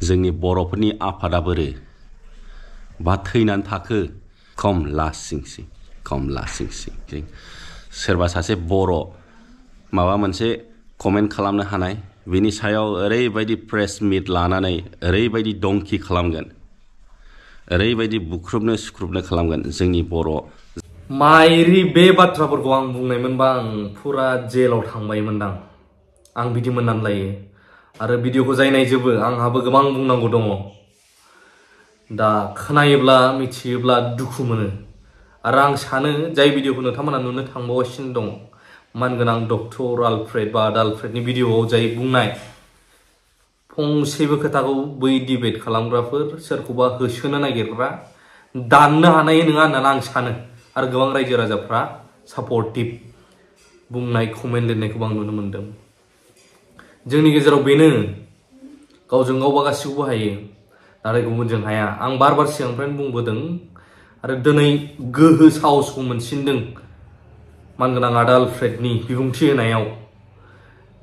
जोंनि बर'फोरनि आफादा बोरो बा थैनानै थाखो खम लासिंसि सोरबा सासे बर' माबा मोनसे कमेन्ट खालामनो हानाय बिनि सायाव ओरैबायदि प्रेस मिट लानानै ओरैबायदि दंखि खालामगोन ओरैबायदि बुख्रुबनो सुख्रुबनो खालामगोन जोंनि बर' माइरि बे बाथ्राफोरखौ आं बुंनायमोनबा आं फुरा जेलाव थांबायमोनदां आं बिदि मोननानै लायो आरो भिडिअखौ जाय नायजोबो आंहाबो गोबां बुंनांगौ दङ दा खोनायोब्ला मिथियोब्ला दुखु मोनो आरो आं सानो जाय भिडिअखौ नोंथांमोना नुनो थांबावगासिनो दं मानगोनां डक्टर आलफ्रेड बा आलफ्रेडनि भिडिअआव जाय बुंनाय फंसेबो खोथाखौ बै डिबेट खालामग्राफोर सोरखौबा होसोनो नागिरग्रा दाननो हानाय नङा होननानै आं सानो आरो गोबां रायजो राजाफ्रा सापर्टिभ बुंनाय कमेन्ट लिरनायखौ आं नुनो मोनदों जोंनि गेजेराव बेनो गावजों गावबा गासिखौबो हायो नाथाय गुबुनजों हाया आं बार सिगांनिफ्रायनो बुंबोदों आरो दिनै गोहो साहसखौ मोनसिनदों मानगोनां आदा आलफ्रेडनि बिबुंथि होनायाव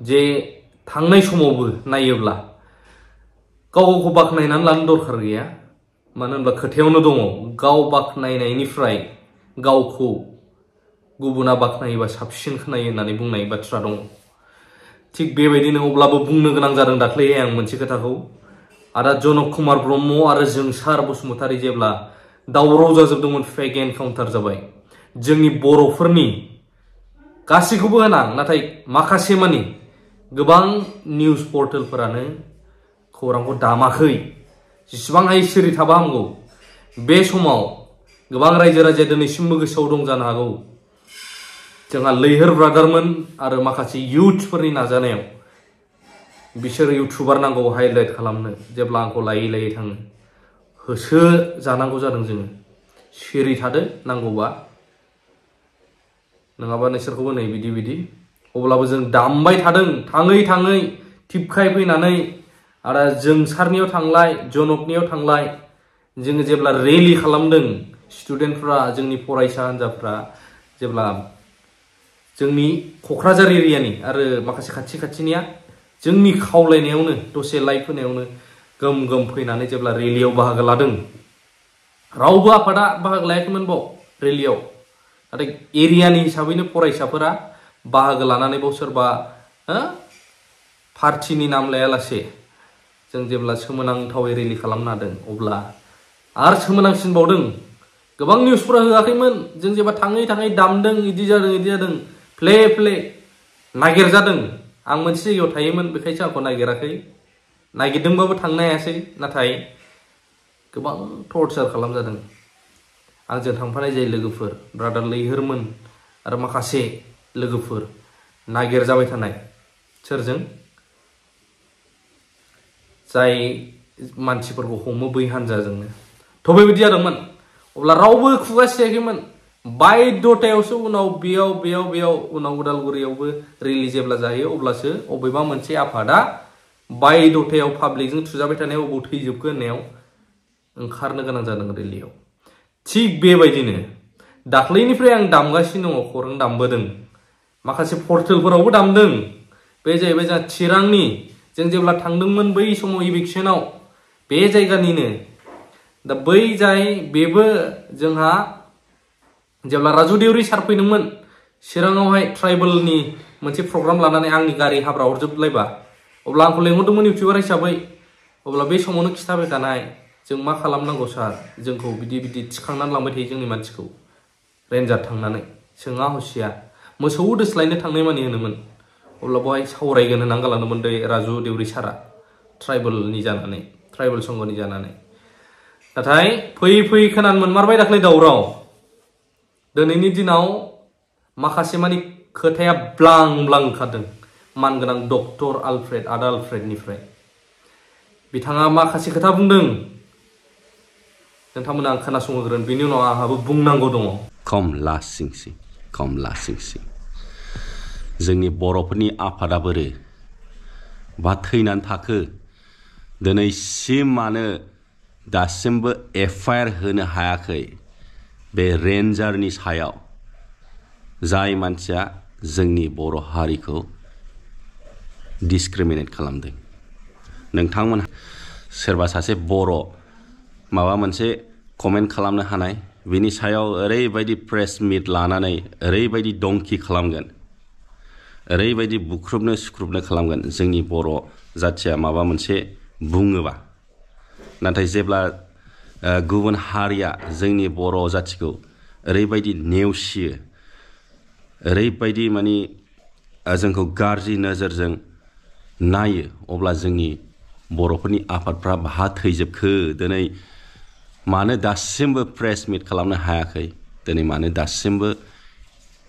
जे थांनाय समावबो नायोब्ला गाव गावखौ बाख्नायनानै लानो दरखार गैया मानो होनब्ला खोथायावनो दङ गाव बाख्नायनायनिफ्राय गावखौ गुबुना बाख्नायोबा साबसिन खोनायो होननानै बुंनाय बाथ्रा दङ थिग बेबायदिनो अब्लाबो बुंनो गोनां जादों दाख्लैहाय आं मोनसे खोथाखौ आदा जनक कुमार ब्रह्म आरो जोंसार बसुमतारी जेब्ला दावराव जाजोबदोंमोन फेक एनकाउन्टार जाबाय जोंनि बर'फोरनि गासैखौबो होना नाथाय माखासे मानि गोबां निउज पर्टेलफोरानो खौरांखौ दामाखै जेसेबां हायो सिरि थाबा हामगौ बे समाव गोबां रायजो राजाया दिनैसिमबो गोसोआव दं जानो हागौ जोंहा लैहोर ब्रादारमोन आरो माखासे इयुथफोरनि नाजानायाव बिसोर इउटुबार नांगौ हाइलाइट खालामनो जेब्ला आंखौ लायै लायै थाङो होसो जानांगौ जादों जोङो सिरि थादो नांगौबा नङाबा नोंसोरखौबो नै बिदि अब्लाबो जों दामबाय थादों थाङै थाङै टिपखाय फैनानै आरो जोंसारनियाव थांलाय जनकनियाव थांलाय जोङो जेब्ला रेलि खालामदों स्टुडेन्टफ्रा जोंनि फरायसा हान्जाफ्रा जेब्ला जोंनि क'क्राझार एरियानि आरो माखासे खाथिनिया जोंनि खावलायनायावनो दसे लाइभ होनायावनो गोम फैनानै जेब्ला रेलियाव बाहागो लादों रावबो आफादा बाहागो लायाखैमोन बाव रेलियाव नाथाय एरियानि हिसाबैनो फरायसाफोरा बाहागो लानानै बाव सोरबा पार्टिनि नाम लायालासे जों जेब्ला सोमोनांथावै रेलि खालामनो हादों अब्ला आरो सोमोनांसिनबावदों गोबां निउसफोरा होआखैमोन जों जेब्ला थाङै दामदों इदि जादों प्ले नागिरजादों आं मोनसे जायगायाव थायोमोन बेखायसो आंखौ नागिराखै नागिरदोंबाबो थांनो हायासै नाथाय गोबां टर्चार खालामजादों आंजों थांफानाय जाय लोगोफोर ब्रादार लैहोरमोन आरो माखासे लोगोफोर नागिरजाबाय थानाय सोरजों जाय मानसिफोरखौ हमो बै हान्जाजोंनो थ' बेबायदि जादोंमोन अब्ला रावबो खुगा सियाखैमोन बायद'थायावसो उनाव बेयाव उनाव उदालगुरियावबो रेलि जेब्ला जायो अब्लासो अबेबा मोनसे आफादा बायद'थायाव पाब्लिकजों थुजाबाय थानायाव अबाव थैजोबखो होननायाव ओंखारनो गोनां जादों रेलियाव थिग बेबायदिनो दाख्लैनिफ्राय आं दामगासिनो दङ खौरां दामबोदों माखासे पर्टेलफोरावबो दामदों बे जाहैबाय जोंहा चिरांनि जों जेब्ला थांदोंमोन बै समाव इभिक्सनाव बे जायगानिनो दा बै जाय बेबो जोंहा जेब्ला राजु देउरि सार फैदोंमोन चिराङावहाय ट्राइबेलनि मोनसे प्रग्राम लानानै आंनि गारि हाब्रा हरजोबलायबा अब्ला आंखौ लेंहरदोंमोन इउटिउबार हिसाबै अब्ला बे समावनो खिथाबाय थानाय जों मा खालामनांगौ सार जोंखौ बिदि थिखांनानै लांबाय थायो जोंनि मानसिखौ रेन्जार थांनानै सोङा हसिया मोसौ दोस्लायनो थांनाय मानि होनोमोन अब्ला बेवहाय सावरायगोन होननानै गालांदोंमोन दै राजु देउरि सारा ट्राइबेल संघनि जानानै नाथाय फैयै खोनानो मोनमारबाय दाख्लै दावराव दिनैनि दिनाव माखासे मानि खोथाया ब्लां ओंखारदों मानगोनां डक्टर आलफ्रेड आदा आलफ्रेडनिफ्राय बिथाङा माखासे खोथा बुंदों नोंथांमोना आं खोनासंहोग्रोन बेनि उनाव आंहाबो बुंनांगौ दङ खम लासिंसि जोंनि बर'फोरनि आफादा बोरो बा थैनानै थाखो दिनैसिमानो दासिमबो एफआइआर होनो हायाखै बे रेन्जारनि सायाव जाय मानसिया जोंनि बर' हारिखौ डिसक्रिमिनेट खालामदों नोंथांमोनहा सोरबा सासे बर' माबा मोनसे कमेन्ट खालामनो हानाय बिनि सायाव ओरैबायदि प्रेस मिट लानानै ओरैबायदि दंखि खालामगोन ओरैबायदि बुख्रुबनो सुख्रुबनो खालामगोन जोंनि बर' जाथिया माबा मोनसे बुङोबा नाथाय जेब्ला गुबुन हारिया जोंनि बर' जाथिखौ ओरैबायदि नेवसियो ओरैबायदि माने जोंखौ गाज्रि नोजोरजों नायो अब्ला जोंनि बर'फोरनि आफादफ्रा बहा थैजोबखो दिनै मानो दासिमबो प्रेस मिट खालामनो हायाखै दिनै मानो दासिमबो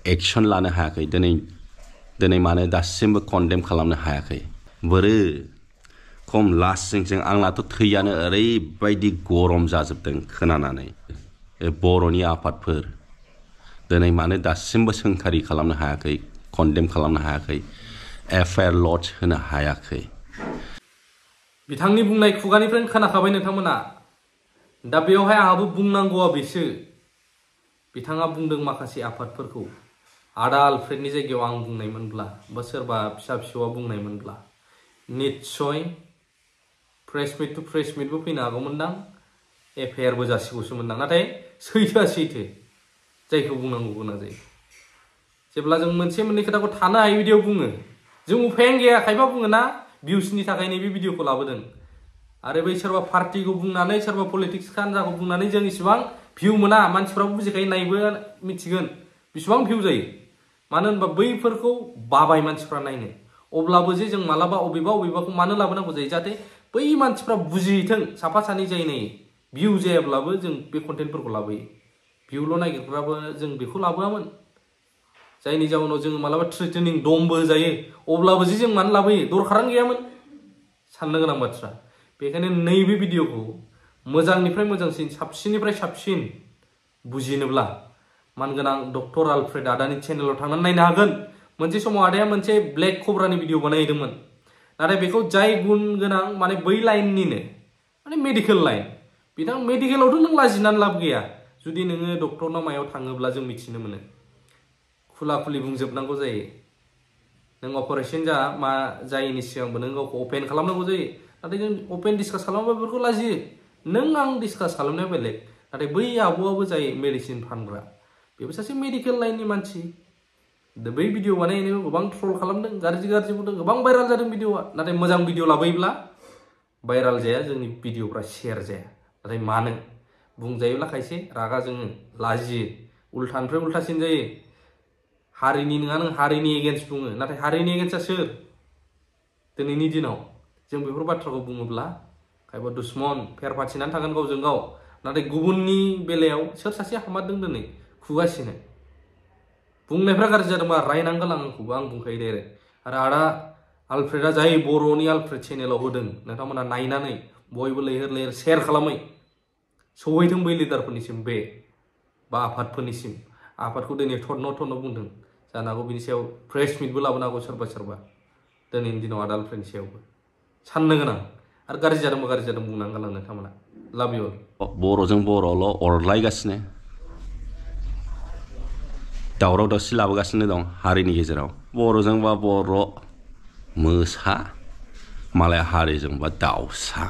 एक्सन लानो हायाखै दिनै मानो दासिमबो कन्डेम खालामनो हायाखै बोरो खम लास्टजों आंनाथ' थैयानो ओरैबायदि गरम जाजोबदों खोनानानै बर'नि आफादफोर दिनै मानो दासिमबो सोंखारि खालामनो हायाखै कन्डेम खालामनो हायाखै एफआइआर लड्ज होनो हायाखै बिथांनि बुंनाय खुगानिफ्रायनो खोनाखाबाय नोंथांमोना दा बेवहाय आंहाबो बुंनांगौआ बेसो बिथाङा बुंदों माखासे आफादफोरखौ आदा आलफ्रेडनि जायगायाव आं बुंनायमोनब्ला बा सोरबा फिसा फिसौआ बुंनायमोनब्ला निस्सय प्रेस मिट टु प्रेस मिटबो फैनो हागौमोनदां एफआइआरबो जासिगौसोमोनदां नाथाय सैथोआ सैथो जायखौ बुंनांगौ गोनां जायो जेब्ला जों मोनसे मोननै खोथाखौ थानो हायै भिडिअ बुङो जों उफायानो गैया खायफा बुङो ना भिउसनि थाखाय नैबे भिडिअखौ लाबोदों आरो बै सोरबा पार्टिखौ बुंनानै सोरबा पलिटिक्स हान्जाखौ बुंनानै जों इसेबां भिउ मोना मानसिफ्राबो बुजिखायो नायबो मिथिगोन बेसेबां भिउ जायो मानो होनबा बैफोरखौ बाबाय मानसिफ्रा नायनो अब्लाबो जे जों मालाबा अबेबाखौ मानो लाबोनांगौ जायो जाहाथे बै मानसिफ्रा बुजिहैथों साफा सानै जायो नायो भिउ जायाब्लाबो जों बे कन्टेन्टफोरखौ लाबोयो भिउल' नागिरग्राबो जों बेखौ लाबोआमोन जायनि जाउनाव जों मालाबा थ्रेटेनिं दमबो जायो अब्लाबो जे जों मानो लाबोयो दरखारानो गैयामोन साननो गोनां बाथ्रा बेखायनो नैबे भिडिअखौ मोजांनिफ्राय मोजांसिन साबसिननिफ्राय साबसिन बुजिनोब्ला मानगोनां डक्टर आलफ्रेड आदानि चेनेलाव थांनानै नायनो हागोन मोनसे समाव आदाया मोनसे ब्लेक कब्रानि भिडिअ बानायदोंमोन नाथाय बेखौ जाय गुन गोनां माने बै लाइननिनो माने मेडिकेल लाइन बिथां मेडिकेलावथ' नों लाजिनानै लाब गैया जुदि नोङो डक्टरनाव मायाव थाङोब्ला जों मिथिनो मोनो खुला खुलि बुंजोबनांगौ जायो नों अपारेशन जा मा जायैनि सिगांबो नों गावखौ अपेन खालामनांगौ जायो नाथाय जों अपेन डिसकास खालामोबा बेफोरखौ लाजियो नों आं डिसकास खालामनाया बेलेग नाथाय बै आब'आबो जाय मेडिसिन फानग्रा बेबो सासे मेडिकेल लाइननि मानसि दा बै भिडिअ बानायनायाव गोबां ट्रल खालामदों गाज्रि बुंदों गोबां भाइराल जादों भिडिअआ नाथाय मोजां भिडिअ लाबोयोब्ला भाइराल जाया जोंनि भिडिअफ्रा शेयार जाया नाथाय मानो बुंजायोब्ला खायसे रागा जोङो लाजियो उल्थानिफ्राय उल्थासिन जायो हारिनि नङा नों हारिनि एगेन्स्ट बुङो नाथाय हारिनि एगेन्स्टआ सोर दिनैनि दिनाव जों बेफोर बाथ्राखौ बुङोब्ला खायबा दुश्मन फेर फाथिनानै थागोन गावजों गाव नाथाय गुबुननि बेलायाव सोर सासे हामारदों दिनै खुगासिनो बुंनायफ्रा गाज्रि जादोंबा रायनांगोन आंखौबो आं बुंखायो डाइरेक्ट आरो आदा आलफ्रेडआ जाय बर'नि आलफ्रेड चेनेलाव होदों नोंथांमोना नायनानै बयबो लैहोर लैहोर शेयार खालामै सौहैथों बै लिडारफोरनिसिम बे बा आफादफोरनिसिम आफादखौ दिनै थर्न बुंदों जानो हागौ बिनि सायाव प्रेस मिटबो लाबोनो हागौ सोरबा दिनैनि दिनाव आदा आलफ्रेडनि सायावबो साननो गोनां आरो गाज्रि जादों बुंनांगोन आं नोंथांमोना लाभ इउ बर'जों बर'ल' अरलायगासिनो दावराव दावसि लाबोगासिनो दं हारिनि गेजेराव बर'जोंबा बर' मोसा मालाय हारिजोंबा दाउसा